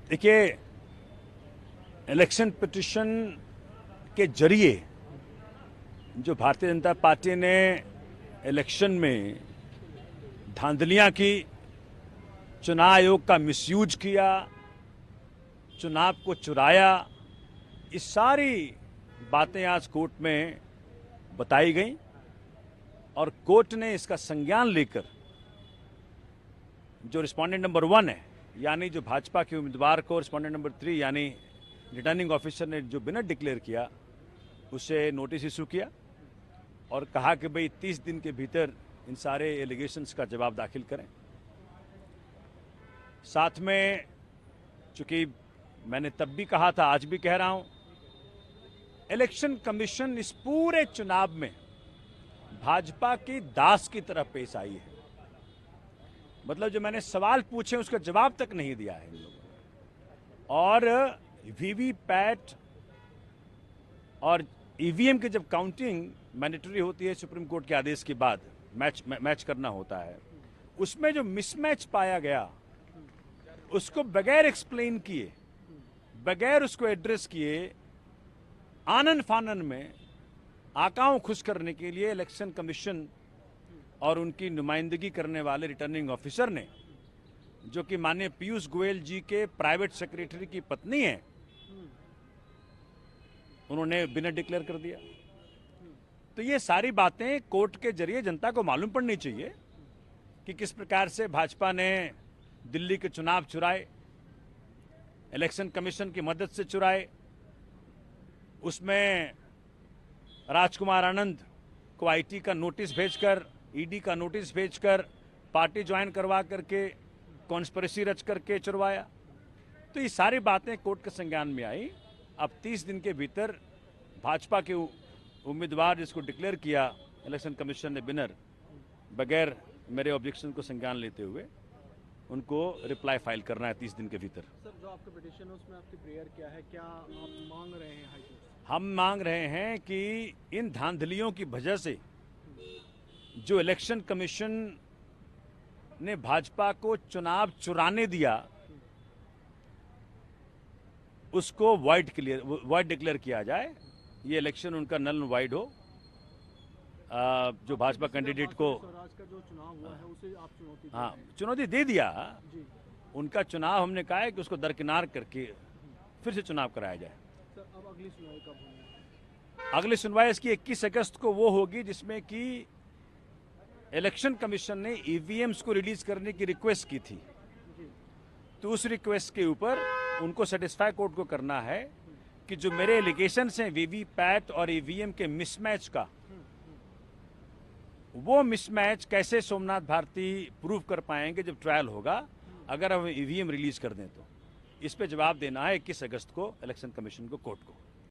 देखिए, election petition के जरिए जो भारतीय जनता पार्टी ने इलेक्शन में धांधलियां की, चुनाव आयोग का मिसयूज किया, चुनाव को चुराया, ये सारी बातें आज कोर्ट में बताई गई और कोर्ट ने इसका संज्ञान लेकर जो रिस्पोंडेंट नंबर 1 है, यानी जो भाजपा के उम्मीदवार को, रिस्पोंडेंट नंबर 3 यानी रिटर्निंग ऑफिसर ने जो विनर डिक्लेयर किया, उसे नोटिस इशू किया और कहा कि भाई 30 दिन के भीतर इन सारे एलिगेशंस का जवाब दाखिल करें। साथ में, चूंकि मैंने तब भी कहा था, आज भी कह रहा हूं, इलेक्शन कमीशन इस पूरे चुनाव में भाजपा की दास की तरह पेश आई है। मतलब जो मैंने सवाल पूछे उसका जवाब तक नहीं दिया है इन लोगों ने। और वीवीपैट और ईवीएम की जब काउंटिंग मैंडेटरी होती है सुप्रीम कोर्ट के आदेश के बाद, मैच करना होता है, उसमें जो मिसमैच पाया गया उसको बगैर एक्सप्लेन किए, बगैर उसको एड्रेस किए, आनन फानन में आकाओं खुश करने के लिए इलेक्शन कमीशन और उनकी नुमाइंदगी करने वाले रिटर्निंग ऑफिसर ने, जो कि माननीय पीयूष गोयल जी के प्राइवेट सेक्रेटरी की पत्नी है, उन्होंने विनर डिक्लेयर कर दिया। तो ये सारी बातें कोर्ट के जरिए जनता को मालूम पड़नी चाहिए कि किस प्रकार से भाजपा ने दिल्ली के चुनाव चुराए, इलेक्शन कमीशन की मदद से चुराए। उसमें राजकुमार आनंद को आईटी का नोटिस भेजकर, ईडी का नोटिस भेजकर, पार्टी ज्वाइन करवा करके, कॉन्स्पिरेसी रच करके चुरवाया। तो ये सारी बातें कोर्ट के संज्ञान में आई। अब 30 दिन के भीतर भाजपा के उम्मीदवार जिसको डिक्लेयर किया इलेक्शन कमीशन ने विनर, बगैर मेरे ऑब्जेक्शन को संज्ञान लेते हुए उनको रिप्लाई फाइल करना है 30 दिन के भीतर। सर, जो आपका पिटीशन है उसमें आपकी प्रेयर क्या है, क्या आप मांग रहे हैं हाई कोर्ट से? हम मांग रहे हैं कि इन धांधलियों की वजह से जो इलेक्शन कमीशन ने भाजपा को चुनाव चुराने दिया, उसको वाइड डिक्लेयर किया जाए। ये इलेक्शन उनका नल वाइड हो। जो भाजपा कैंडिडेट को स्वराज का जो चुनाव हुआ है उसे आप चुनौती दे हाँ, रहे हैं? चुनौती दे दिया जी उनका चुनाव। हमने कहा है कि उसको दरकिनार करके फिर से चुनाव कराया जाए। सर, अब अगली सुनवाई कब होनी है? अगली सुनवाई इसकी 21 अगस्त को वो होगी जिसमें कि इलेक्शन कमीशन ने ईवीएम्स को रिलीज करने की रिक्वेस्ट की थी। जी तो उस रिक्वेस्ट के ऊपर उनको सेटिस्फाई कोर्ट को करना है कि जो मेरे एलिगेशंस हैं वीवीपैट और ईवीएम के मिसमैच का, वो मिसमैच कैसे सोमनाथ भारती प्रूव कर पाएंगे जब ट्रायल होगा, अगर हम ईवीएम रिलीज कर दें तो। इस पे जवाब देना है 21 अगस्त को इलेक्शन कमीशन को, कोर्ट को।